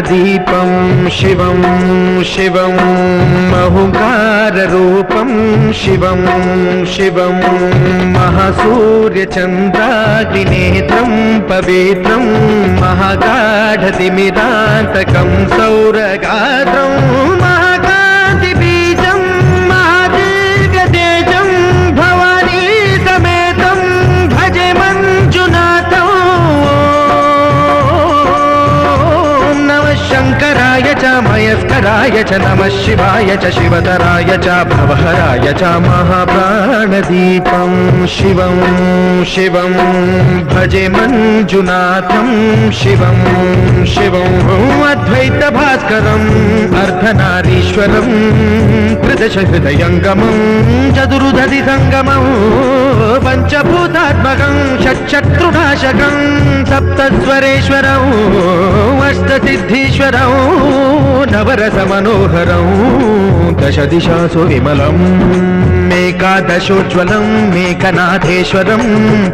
प्राणदीपं शिवं शिवं महुकाररूपं शिवं शिवं महासूर्यचन्द्राग्निनेत्रं पवित्रं महागाढतिमिरान्तकं सौरगात्रं महाकान्तिबीजं महादीर्घतेजं भवानी समेतं भजे मञ्जुनाथं। नमः शङ्कराय च मयस्कराय च नमः शिवाय च शिवतराय च भवहराय च महाप्राणदीपं शिवं शिवं भजे मञ्जुनाथं शिवं शिवं अद्वैतभास्करम् अर्धनारीश्वरं त्रिदशहृदयङ्गमं चतुर्दधिसङ्गमं पञ्चभूतात्मकं षट्शत्रुनाशकं सप्तस्वरेश्वरं अष्टसिद्धीश्वरं नवरसमनोहरं दशदिशासु विमलम् एकादशोज्ज्वलं मेघनाथेश्वरम्